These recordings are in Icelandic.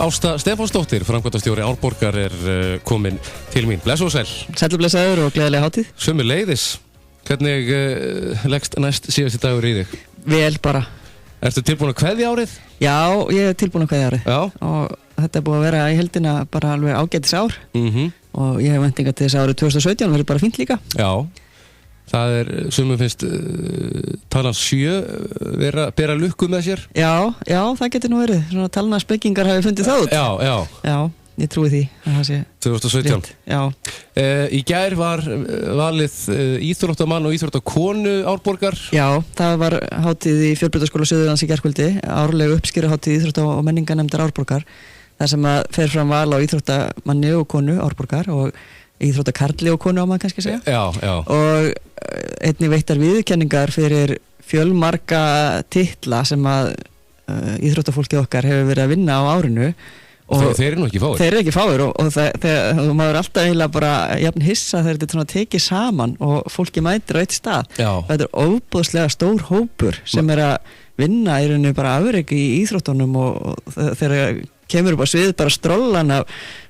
Ásta Stefánsdóttir, framkvæmdastjóri Árborgar komin til mín. Bless og sæl. Sæll og blessaður og gleðilega hátíð. Sömuleiðis. Hvernig leggst næst síðasti dagur í þig? Vel bara. Ertu tilbúin að kveðja árið? Já, ég er tilbúin að kveðja árið. Já. Og þetta er búið að vera í heldina bara alveg ágætis ár. Og ég hef væntingar til þess að árið 2017 verður bara fínt líka. Já. Það sumum finnst talan 7 bera lukku með sér. Já, það getur nú verið. Svona talna spekkingar hafi fundið það út. Já, ég trúi því að það sé 2017. rétt. Já. Í gær var valið íþróttamann og íþróttakonu Árborgar. Já, það var hátíð í Fjölbrautaskóla Suðurlands í gærkvöldi, árleg uppskeruhátíð íþrótta- og menningarnefndar Árborgar. Það sem að fer fram val á íþróttamanni og konu Árborgar og íþróttakarli og konu á maður kannski segja. Já. Og einnig veittar viðurkenningar fyrir fjölmarga titla sem að íþróttafólkið okkar hefur verið að vinna á árinu. Og þeir eru nú ekki fáir. Þeir eru ekki fáir og maður er alltaf eiginlega bara jafn hissa þegar þetta er svona tekið saman og fólki mætir á eitt stað. Já. Þetta er óbúðslega stór hópur sem er að vinna í rauninu bara afrek í íþróttunum og þegar kemur upp á svið bara strollan af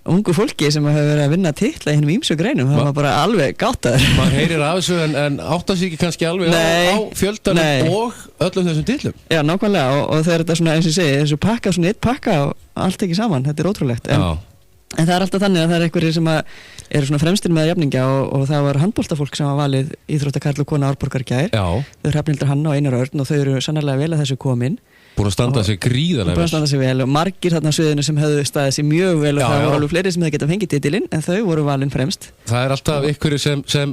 ungu fólki sem hefur verið að vinna titla í hennum ýmsu greinum. Það var bara alveg gáttaður. Man heyrir af þessu en áttar sig ekki kannski alveg á fjöldanum og öllum þessum titlum. Já, nákvæmlega og þegar þetta svona eins og ég segi, þessu pakka, svona eitt pakka og allt ekki saman, þetta er ótrúlegt. En það er alltaf þannig að það er einhverjir sem eru svona fremstir með jafningja og það var handboltafólk sem var valið íþróttakarl og kona Árborgar í gær. Já. Þau eru Hrafnhildur Hanna og Einar Örn og þau eru sannarlega vel að þessu komin. Búin að standa sig gríðarlega vel. Búin að standa sig vel og margir þarna á sviðinu sem hefðu staðið sig mjög vel og það voru alveg fleiri sem hefðu getað fengið titilinn en þau voru valin fremst. Það er alltaf einhverjir sem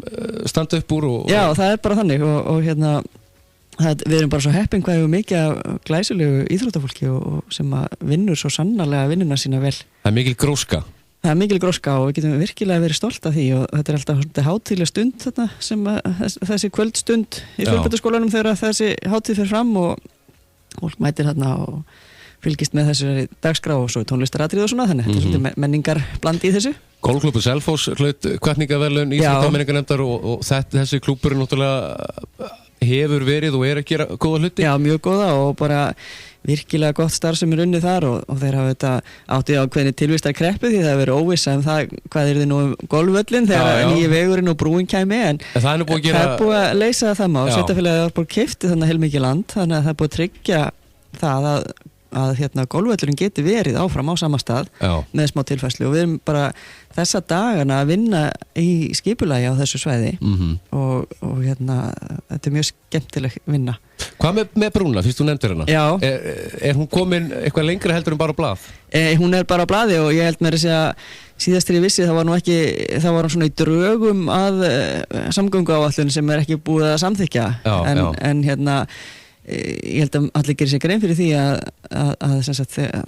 standa upp úr Já, það er bara þannig og hérna við erum bara svo heppin hvað hefur mikið af glæsilegu íþróttafólki og sem að vinnur svo sannarlega vinnuna sína vel. Það er mikil gróska. Það er mikil gróska og við getum virkilega verið stolt af því og þetta er alltaf hátíðleg stund þarna sem þessi kvöldstund í Fjölbrautaskólanum þegar þessi hátíð fer fram og fólk mætir þarna og fylgist með þessu dagskrá og svo tónlistaratrið og svona þannig þetta er svolítið menningar blandi í þessu. Golfklúbbur Selfoss hlaut hvatningaverðlaun íþrótta- og menningarnefndar og þessi klúbbur náttúrulega hefur verið og að gera góða hluti. Já, mjög góða og bara virkilega gott starf sem er unnið þar og þeir hafa þetta áttið á hvernig tilvistar kreppu því það hefur verið óvissa það hvað er þið nú golfvöllin þegar nýji vegurinn og brúin kæmi en það er nú búið að gera. Það er búið að leysa það mál. Sveitarfélagið var búið keypti þannig heilmikið land þannig að það er búið að tryggja það að golfvöllurinn geti verið áfram á sama stað með smá tilfærslu og við erum bara þessa dagana að vinna í skipulagi á þessu svæði og þetta er mjög skemmtileg vinna. Hvað með brúna, fyrst þú nefndir hana? Já. Er hún komin eitthvað lengra heldur en bara á blað? Hún er bara á blaði og ég held með þess að síðast þegar ég vissi það var hún svona í drögum að samgönguáætlun sem er ekki búið að samþykkja en hérna ég held að allir gerir sér grein fyrir því að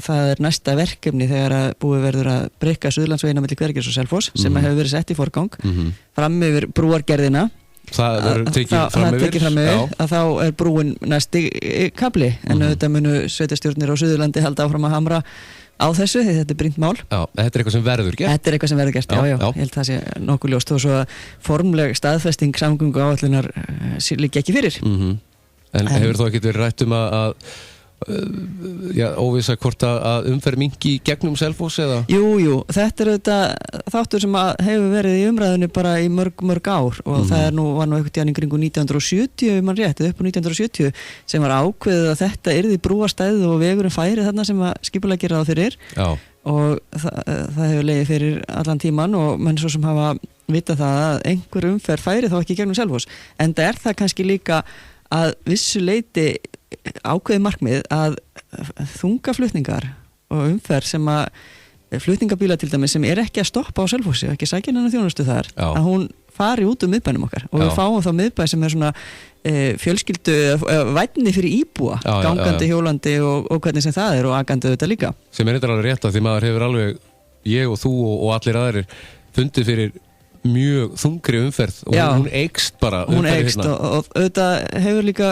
það er næsta verkefni þegar að búið verður að breikka Suðurlandsvegina milli Hvergis og Selfoss sem hefur verið sett í forgang fram yfir brúargerðina. Það verður tekið fram yfir að þá er brúin næsti kafli en auðvitað munu sveitarstjórnir á Suðurlandi halda áfram að hamra á þessu því þetta er brýnt mál. Já, þetta er eitthvað sem verður gert. Þetta er eitthvað sem verður gert, já. Ég held það sé nokkuð ljóst og svo að formleg staðfesting samgönguáætlunar liggja ekki fyrir. En hefur þó ekkert verið rætt að óvissa hvort að umferð minnki gegnum Selfoss eða? Jú, þetta er auðvitað þáttur sem hefur verið í umræðinu bara í mörg ár og það var nú einhvern tíðan í kringu 1970 man rétt, upp á 1970 sem var ákveðið að þetta yrði brúarstæð og vegurinn færi þarna sem að skipulag gera það fyrir og það hefur legið fyrir allan tíman og menn svo sem hafa vitað það að einhver umferð færi þá ekki gegnum Selfoss en það er það kannski líka að vissu leyti ákveðið markmið að þungaflutningar og umferð sem að flutningabíla til dæmis sem er ekki að stoppa á Selfossi og ekki sækja hennar þjónustu þar að hún fari út miðbænum okkar og við fáum þá miðbæ sem er svona fjölskyldu vænni fyrir íbúa gangandi, hjólandi og hvernig sem það er og akandi þetta líka sem er eitthvað alveg rétt að því maður hefur alveg ég og þú og allir aðrir fundið fyrir mjög þungri umferð og hún eykst bara hún eykst og auðvitað hefur líka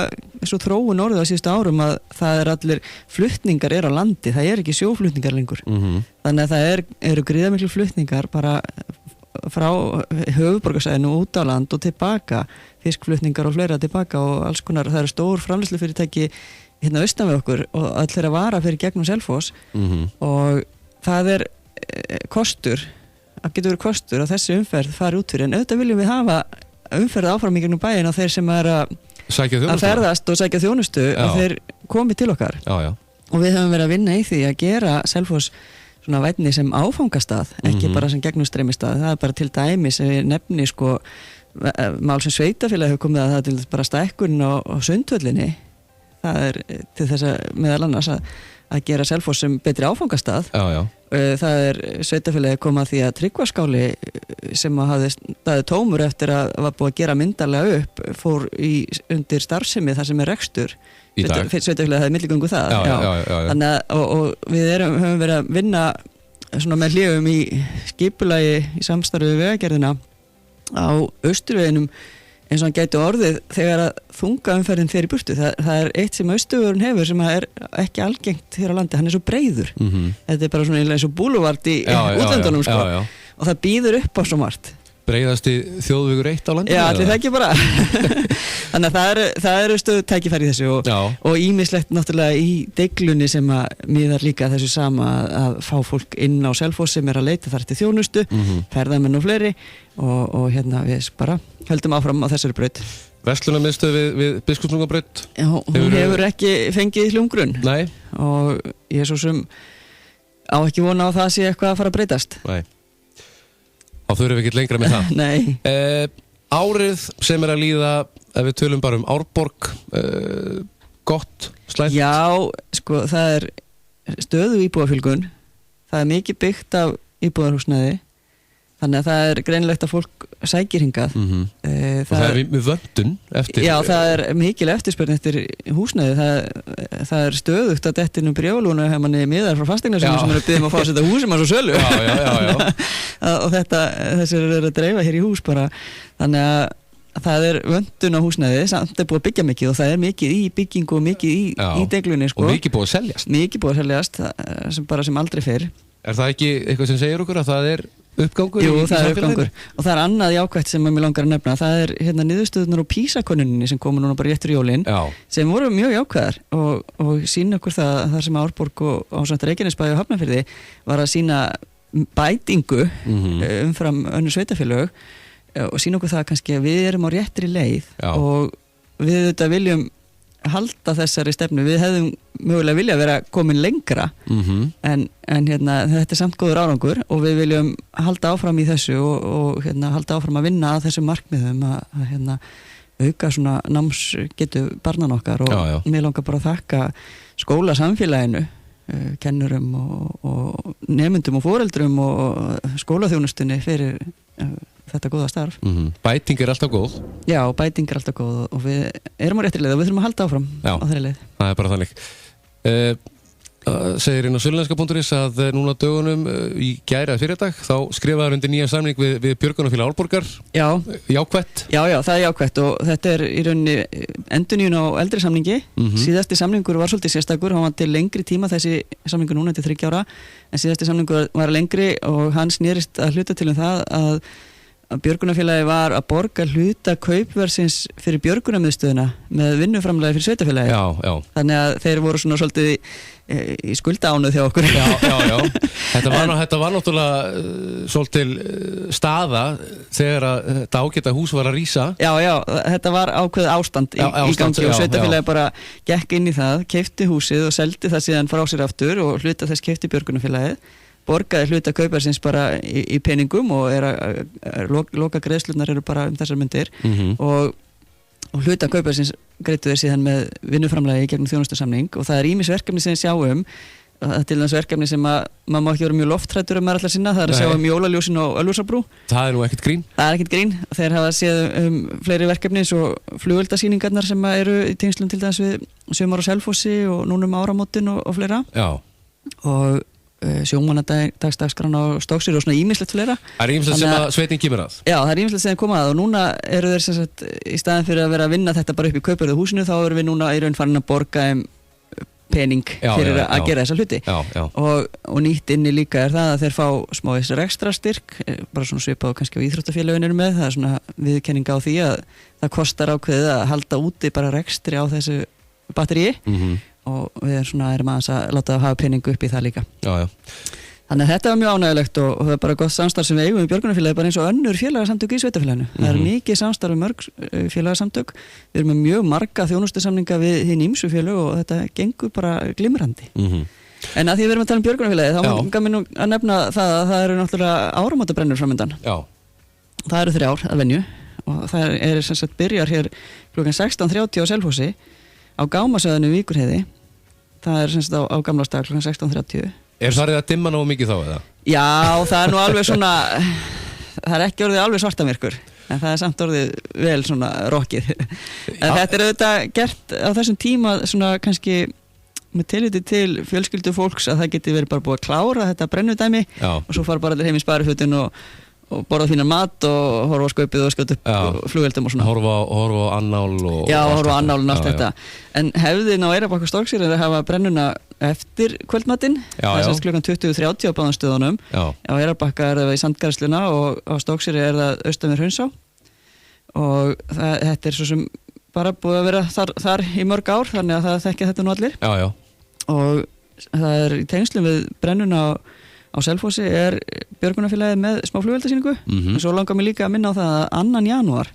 svo þróun orðið á síðustu árum að það er allir flutningar á landi, það er ekki sjóflutningar lengur þannig að það eru gríðarmiklu flutningar bara frá höfuðborgarsvæðinu út á land og tilbaka, fiskflutningar og fleira tilbaka og alls konar, það eru stór framleiðslufyrirtæki hérna austan við okkur og allir að vara fyrir gegnum Selfoss og það kostur, það getur verið kostur að þessi umferð fari út fyrir, en auðvitað viljum við hafa umferð áfram í gegnum bæinn og þeir sem að ferðast og sækja þjónustu og þeir komi til okkar. Já. Og við höfum verið að vinna í því að gera Selfoss svona vætni sem áfangastað, ekki bara sem gegnumstreymistað. Það bara til dæmis að við nefni sko mál sem sveitafélag hefur komið að það til bara stækkun á Sundhöllinni. Það til þess að meðal annars að gera Selfoss sem betri áfangastað. Já. Það sveitafélagi komað því að Tryggvaskáli sem hafði staðið tómur eftir að var búið að gera myndarlega upp fór undir starfsemi þar sem rekstur. Sveitafélagi hafði milligöngu það. Já. Þannig að og við höfum verið að vinna svona með hléum í skipulagi í samstarfi við Vegagerðina á Austurveginum eins og hann gæti orðið þegar að þungaumferðin fer í burtu. Það eitt sem Austurvegurinn hefur sem ekki algengt hér á landi, hann svo breiður. Þetta bara svona eins og búluvart í útlöndunum sko. Já. Og það býður upp á svo margt. Breiðasti þjóðvegur 1 á landinu? Já, allir það ekki bara. Þannig að það eru stöðu tækifæri í þessu og ýmislegt náttúrulega í deiglunni sem að miðar líka þessu sama að fá fólk inn á Selfoss sem að leita þar til þjónustu, ferðamenn og fleiri og hérna við bara höldum áfram á þessari braut. Verslunarmiðstöð við Biskupstungnabraut? Já, hún hefur ekki fengið hljómgrunn. Nei. Og ég svo sem á ekki vona á það sé eitthvað að fara að breytast. Nei. Þá þurfum við ekki lengra með það. Nei. Árið sem að líða, ef við tölum bara Árborg, gott, slæmt? Já, sko, það stöðu íbúafjölgun. Það mikið byggt af íbúðarhúsnæði. Þannig að það greinilegt að fólk sækir hingað. Og það með vöntun eftir... Já, það mikil eftirspurn eftir húsnæði. Það stöðugt að dettinum brjálúnu hefur manni miðar frá fasteignarsölu sem að byggja að fá að setja húsum á svo sölu. Já. Og þessi að dreifa hér í hús bara. Þannig að það vöntun á húsnæði, samt búið að byggja mikið og það mikið í byggingu og mikið í deglunni. Sko. Og mikið búið að seljast. Mikið búið að seljast, sem aldrei fyrr. Það ekki eitthvað sem segir okkur að það uppgangur? Jú, það uppgangur og það annað jákvætt sem mér langar að nefna, það hérna niðurstöðunar á PISA-könnuninni sem komu núna bara réttur jólin sem voru mjög jákvæðar og sína okkur það sem Árborg og ásamt Reykjanesbæ og Hafnarfirði var að sína bætingu umfram önnur sveitafélög og sína okkur það kannski að við erum á réttri leið og við þetta viljum halda þessari stefnu. Við hefðum mögulega vilja vera komin lengra en hérna, þetta samt góður árangur og við viljum halda áfram í þessu og hérna, halda áfram að vinna að þessum markmiðum að hérna, auka svona námsgetu barnan okkar og mér langar bara að þakka skólasamfélaginu, kennurum og nemendum og foreldrum og skólaþjónustunni fyrir þetta góða starf. Bæting alltaf góð? Já, bæting alltaf góð og við erum á réttri leið og við þurfum að halda áfram á þeirri leið. Það bara þannig. Segir inn á Söllenska.is að núna dögunum í gær eða fyrirdag þá skrifaður undir nýja samning við Björgunarfélag Árborgar. Já. Jákvætt? Já, það jákvætt og þetta í rauninni endurnýjun á eldri samningi. Síðasti samningur var svolítið sérstakur, hann var til lengri tíma þessi samningur núna til 3 ára en síðasti samningur var lengri og hann snerist að hluta til það að Björgunarfélagi var að borga hluta kaupverðsins fyrir björgunarmiðstöðuna með vinnuframlagi fyrir sveitafélagi. Já. Þannig að þeir voru svona svolítið í skuldaánuð hjá okkur. Já. Þetta var náttúrulega svolítið staða þegar að þetta ágæta hús var að rísa. Já, þetta var ákveð ástand í gangi og sveitafélagi bara gekk inn í það, keypti húsið og seldi það síðan frá sér aftur og hluta þess keypti Björgunarfélagið. Borgaði hluta kauparsins bara í peningum og loka greiðslurnar eru bara þessar myndir og hluta kauparsins greitu þeir síðan með vinnuframlagi gegnum þjónustusamning og það ýmis verkefni sem við sjáum til þess verkefni sem maður má ekki vera mjög lofthræddur maður allar sinna, það að sjá jólaljósin á Ölfusárbrú. Það nú ekkert grín? Það ekkert grín. Þeir hafa séð fleiri verkefni eins og flugeldasýningarnar sem eru í tengslum til þess við sumar á Selfossi og núna áramótin og fleira. Já. Og sjómannadagskrán á Stokkseyri og svona ýmislegt fleira. Það ýmislegt sem að sveitin kemur að? Já, það ýmislegt sem koma að og núna eru þeir sem sagt í staðin fyrir að vera að vinna þetta bara upp í kaupverðu húsinu þá erum við núna í raun farin að borga pening fyrir að gera þessa hluti. Já. Og nýtt inni líka það að þeir fá smá þessar ekstra styrk, bara svona svipað kannski á íþróttafélögin eru með, það er svona viðurkenning á því að það kostar ákveðið að halda úti bara rekstri á þessu batteríi og við erum aðeins að láta það hafa peningu upp í það líka. Já. Þannig að þetta var mjög ánægilegt og það er bara gott samstarf sem við eigum í björgunarfélagi, bara eins og önnur félagasamtök í sveitafélaginu. Það er mikið samstarf við mörg félagasamtök. Við erum með mjög marga þjónustusamninga við hin ýmsu félög og þetta gengur bara glimrandi. En að því við erum að tala um björgunarfélagi, þá langar mér nú að nefna það að það eru náttúrulega áramótabrennur framundan. Já. Það eru 3 að venju og það er sem sagt byrjar hér klukkan 16:30 á Selfossi á Gámasvæðinu Víkurheiði. Það er sem sagt á gamlársdag klukkan 16:30. Er það að dimma nógu mikið þá eða? Já, það er nú alveg svona, það er ekki orðið alveg svartamyrkur, en það er samt orðið vel svona rockið. En þetta er auðvitað gert á þessum tíma svona kannski með tilliti til fjölskyldu fólks að það geti verið bara búið að klára þetta brennudæmi og svo fara bara allir heim í sparifutin og borða fínan mat og horfa á skaupið og skjóta upp flugeldum og svona. Horfa á annál og... Já, horfa á annál og allt þetta. En hefðin á Eyrarbakka og Stokkseyri er að hafa brennuna eftir kvöldmatinn. Það er sérst klukkan 20:30 á báðum stöðunum. Á Eyrarbakka er það í Sandgarðsluna og á Stokkseyri er það austan við Hraunsá. Og þetta er svo sem bara búið að vera þar í mörg ár, þannig að það þekkja þetta nú allir. Og það er í tengslum við brennuna á Selfossi er björgunarfélagið með smá flugveldasýningu og svo langar mér líka að minna á það að 2. janúar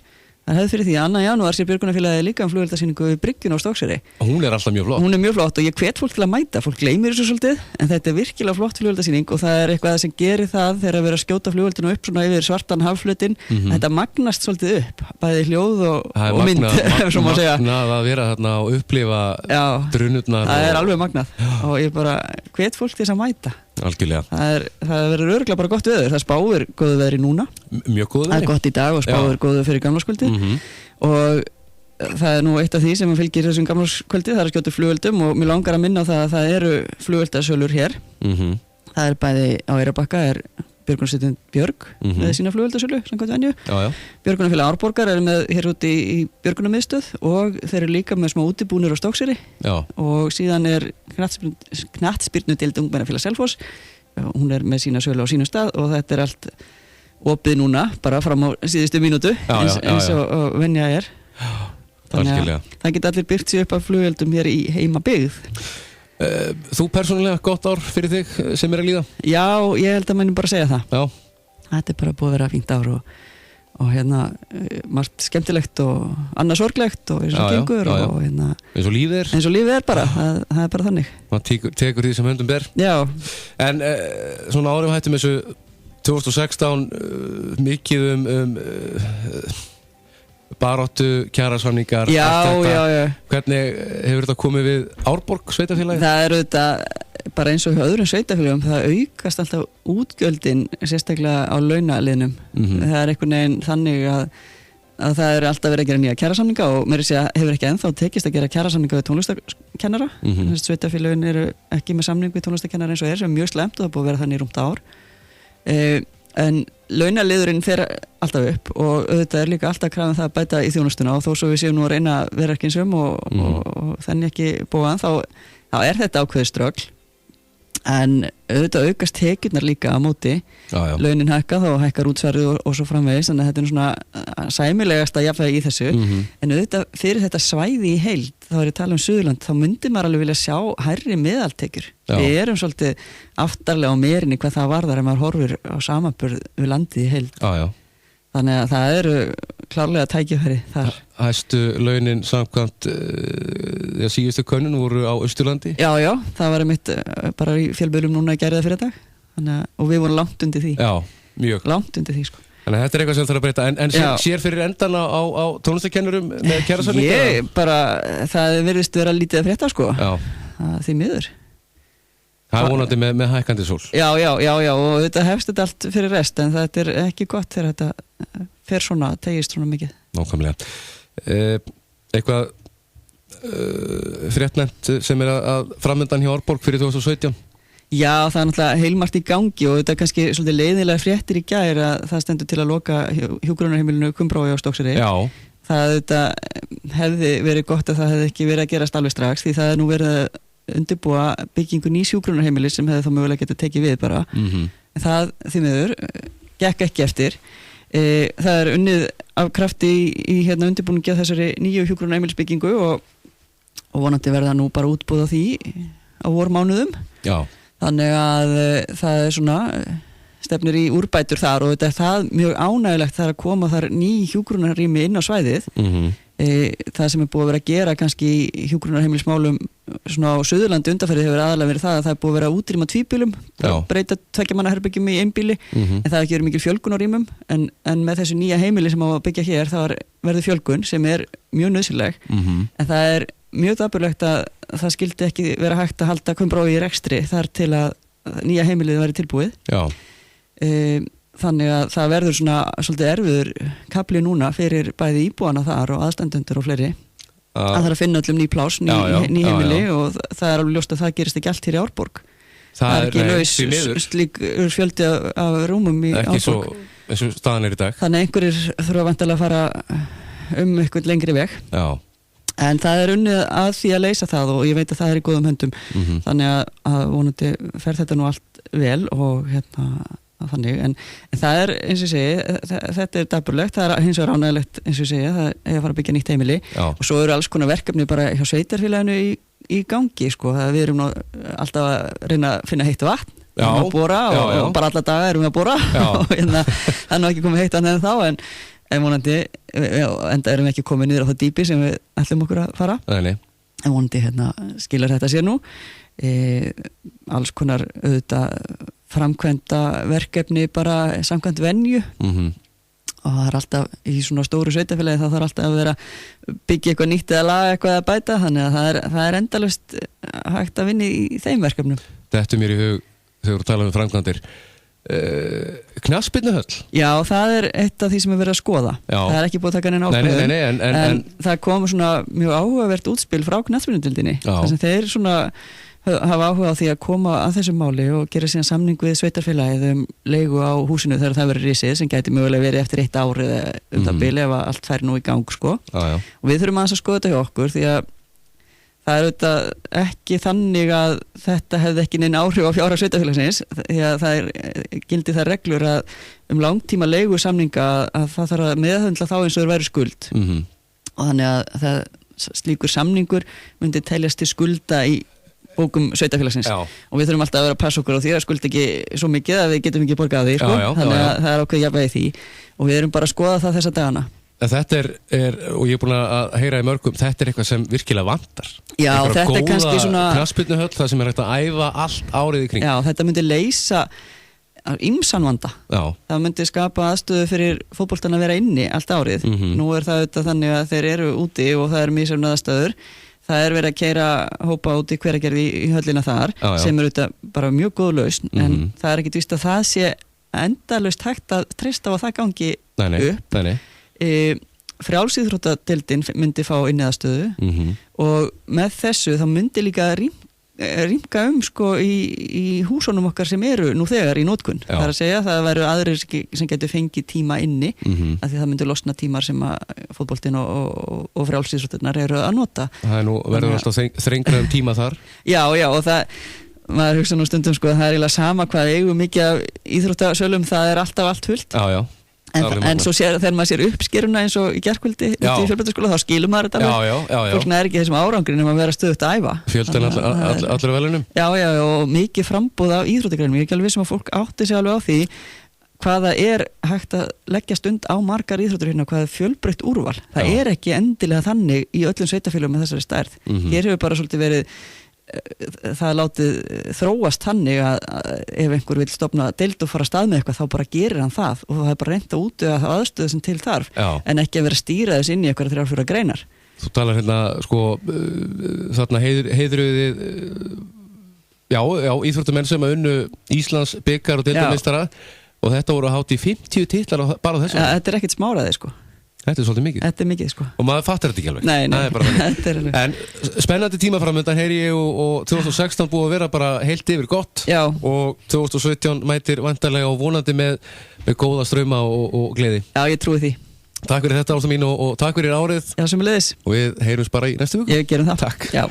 það er hefð fyrir því að 2. janúar sé björgunarfélagið líka flugveldasýningu í bryggjunni á Stokkseyri. Hún er alltaf mjög flott. Hún er mjög flott og ég hvet fólk til að mæta, fólk gleymir þessu svolítið en þetta er virkilega flott flugveldasýning og það er eitthvað sem gerir það þegar að vera að skjóta flugveldinu upp svona yfir svartan hafflutin þetta magnast svolítið upp, bæði hljóð og mynd ef svo má segja. Magnað að vera þarna og upplifa drunurnar. Það er alveg magnað og ég bara hvet fólk til þess að mæta. Algjörlega. Það verður örugglega bara gott veður. Það spáir góðu veðri núna. Mjög góðu veðri. Það er gott í dag og spáir góðu fyrir gamlárskvöldið. Og það er nú eitt af því sem fylgir þessum gamlárskvöldi, það er að skjóta flugveldum og mér langar að minna á það að það eru flugveldasölur hér. Það er bæði á Eyrarbakka er Björgunarsveitin Björg með sína flugveldasölu samkvæmt venju. Björgunarfélag Árborgar er með hér úti í Björgunarmiðstöð og þeir eru líka með smá útibúnir á Stokkseyri og síðan er knattspyrnudeild ungmennafélag Selfoss, hún er með sína sölu á sínum stað og þetta er allt opið núna bara fram á síðustu mínútu eins og venja er. Þannig að það geta allir byrkt sig upp af flugveldum hér í heimabyggð. Þú persónulega gott ár fyrir þig sem er að líða? Já, ég held að mennum bara segja það. Þetta er bara búið að vera fínt ár og hérna margt skemmtilegt og annað sorglegt og eins og gengur og hérna eins og lífið er bara, það er bara þannig. Man tekur því sem höndum ber. Já. En svona árum hættum þessu 2016 mikið baráttu, kjarasamningar. Já. Hvernig hefur þetta komið við Árborg sveitafélagi? Það eru þetta bara eins og hjá öðrum sveitafélagum, það aukast alltaf útgjöldin sérstaklega á launaliðnum. Það er einhvern veginn þannig að það er alltaf verið að gera nýja kjarasamninga og mér hefur ekki ennþá tekist að gera kjarasamninga við tónlistarkennara. Sveitafélagin eru ekki með samning við tónlistarkennara eins og sem er mjög slæmt og það búið að vera þannig í rúmt ár. En launaliðurinn fer alltaf upp og auðvitað er líka alltaf krafið það að bæta í þjónustuna og þó svo við séum nú að reyna að vera ekki einsum og þannig ekki búið þá er þetta ákveðið ströggl en auðvitað aukast tekjurnar líka á móti launin hækka þá hækkar útsvarið og svo framvegis þannig að þetta er svona sæmilegasta jafnvægi í þessu en auðvitað fyrir þetta svæði í heild þá er ég að tala um Suðurland þá myndi maður alveg vilja sjá hærri meðaltekjur við erum svolítið aftarlega á merinni hvað það varðar ef maður horfir á samanburð við landið í heild þannig að það eru klárlega tækifæri þar. Hæstu launin samkvæmt síðustu könnun voru á Austurlandi? Já, það var einmitt bara í fjölbölum núna í gærið fyrir dag og við vorum langt undir því. Já, mjög. Langt undir því, sko. Þannig að þetta er eitthvað sem þarf að breyta, en sér fyrir endan á tónlistakennurum með kjarasamninga? Það virðist vera lítið að frétta, sko. Því miður. Það er vonandi með hækkandi sól. Já, og þetta hefst þetta allt fyrir rest, en þetta er ekki gott þegar þetta fer svona, tegist svona mikið. Nákvæmlega. Eitthvað fréttnefnt sem er að framöndan hjá Árborg fyrir 2017? Já, það er náttúrulega heilmargt í gangi og þetta er kannski svolítið leiðinlega fréttir í gær að það stendur til að loka hjúkrunarheimilinu Kumbrái á Stokkseyri. Já. Þetta hefði verið gott að það hefði ekki verið að gerast alveg strax því það er nú verið að undirbúa byggingu nýs hjúkrunarheimilis sem hefði þá mögulega getað tekið við bara. En það, því miður, gekk ekki eftir. Það er unnið af krafti í undirbúningi að þessari nýju hjúkrunarheimilisbyggingu og vonandi verða nú bara útbúð á því á vormánuðum. Já. Þá þannig að það svona stefnir í úrbætur þar og þetta það mjög ánægilegt þar að koma þar ný hjúkrunarrými inn á svæðið. Það sem búið að vera að gera kannski í hjúkrunarheimilismálum svona á Suðurlandi undanfarið hefur aðalega verið það að það búið að vera að útrýma tvíbýlum, breyta 2 manna herbergjum í einbýli, en það ekki verið mikil fjölgun á rýmum, en með þessu nýja heimili sem á að byggja hér, það verður fjölgun sem mjög nauðsynleg, en það mjög dapurlegt að það skildi ekki vera hægt að halda kumbrói í rekstri þar til að nýja heimilið væri tilbúið. Þannig að það verður svona svolítið erfiður kapli núna fyrir bæði íbúana þar og aðstandendur og fleiri að það að finna öllum ný plás, ný heimili og það alveg ljóst að það gerist ekki allt hér í Árborg. Það ekki laus slík fjöldi af rúmum í Árborg. Ekki svo eins og staðan í dag. Þannig einhverjir þurfa vantilega að fara eitthvað lengri veg. En það unnið að því að leysa það og ég veit að það í góðum höndum. Þannig að vonandi fer þetta nú allt vel og þannig, en það eins og ég segi, þetta dapurlegt, það hins vegar ánægilegt eins og ég segi, það að fara að byggja nýtt heimili og svo eru alls konar verkefni bara hjá sveitarfélaginu í gangi, sko, það við erum alltaf að reyna að finna heitt vatn, að bora og bara alla daga erum við að bora og það ekki komið heitt annað en þá, en vonandi, enda erum við ekki komið niður á það dýpi sem við ætlum okkur að fara, en vonandi skilar þetta sér nú, alls konar auðvitað framkvæmda verkefni bara samkvæmt venju og það alltaf í svona stóru sveitafélagi þá þarf alltaf að vera byggja eitthvað nýtt eða laga eitthvað að bæta þannig að það endalaust hægt að vinna í þeim verkefnum. Þetta mér í hug þegar þú tala um framkvæmdir knattspyrnuhöll. Já, það eitt af því sem verið að skoða. Það ekki búið að taka neina ákvörðun en það kom svona mjög áhugavert útspil frá knattspyrnudeildinni þar sem þeir svona hafa áhuga á því að koma að þessu máli og gera síðan samning við sveitarfélagið leigu á húsinu þegar það verður risið sem gæti mögulega verið eftir 1 ár eða það bili ef allt fær nú í gang sko. Og við þurfum aðeins að skoða þetta hjá okkur því að það auðvitað ekki þannig að þetta hefði ekki neina áhrif á fjárhag sveitarfélagsins því að það gildi það reglur að langtíma leigu samninga að það þarf að meðhöndla þá eins og þeir væru skuld og þannig að slíkur samningur myndi teljast til skulda í bókum sveitafélagsins og við þurfum alltaf að vera að passa okkur á því að skulda ekki svo mikið að við getum ekki borgað því sko? Þannig að það ákveð jafnvægi því og við erum bara að skoða það þessa dagana. Þetta og ég búin að heyra í mörgum, þetta eitthvað sem virkilega vantar. Já, þetta kannski svona knattspyrnuhöll, það sem hægt að æfa allt árið í kring. Já, þetta myndi leysa ýmsan vanda. Það myndi skapa aðstöðu fyrir fótboltann að vera inni allt árið. Nú það auðvitað þannig að þeir eru úti og það misjafnar aðstæður. Það verið að keyra hópa út í Hveragerði í höllina þar sem auðvitað bara mjög góð lausn en það ekki víst að það sé endalaust hægt að treysta á að það gangi upp. Frjálsíþróttadeildin myndi fá inniðastöðu og með þessu þá myndi líka rýmka sko í húsunum okkar sem eru nú þegar í notkun. Það að segja það væru aðrir sem getur fengið tíma inni af því það myndi losna tímar sem að fótboltinn og frjálsíþróttirnar eru að nota. Það nú verður alltaf þrengra tíma þar. Já og það maður hugsa nú stundum sko að það eiginlega sama hvað eigum mikið af íþróttasölum það alltaf allt fullt. Já. En svo þegar maður sér uppskeruna eins og í gærkvöldi út í fjölbrautaskóla þá skilur maður þetta alveg. Fólk ekki þessum árangri nema að vera stöðugt að æfa. Fjöldan allra velunum. Já, og mikið frambúð af íþróttagreinum. Ég ekki alveg vissum að fólk átti sig alveg á því hvaða hægt að leggja stund á margar íþróttur hérna og hvaða fjölbreytt úrval. Það ekki endilega þannig í öllum sveitarfélögum með þessari stærð. Hér hefur bara svolítið verið það látið þróast þannig að ef einhver vil stofna deild og fara að stað með eitthvað þá bara gerir hann það og það bara reynt að útvega það aðstöðu sem til þarf en ekki að vera að stýra þess inn í eitthvað 3-4 greinar. Þú talar hérna sko þarna heiðruðið íþróttamenn sem að unnu Íslands bikar og deildarmeistara og þetta voru að hátt í 50 titlar bara þessu. Þetta ekkert smáraði sko. Þetta svolítið mikið. Þetta mikið sko. Og maður fattar þetta ekki alveg. Nei. En spennandi tíma framöndan heyri ég og 2016 búið að vera bara heilt yfir gott. Já. Og 2017 mætir væntanlega og vonandi með góða strauma og gleði. Já, ég trúi því. Takk fyrir þetta Ásta mín og takk fyrir árið. Já, sömuleiðis. Og við heyrumst bara í næstu viku. Ég gerum það. Takk. Já.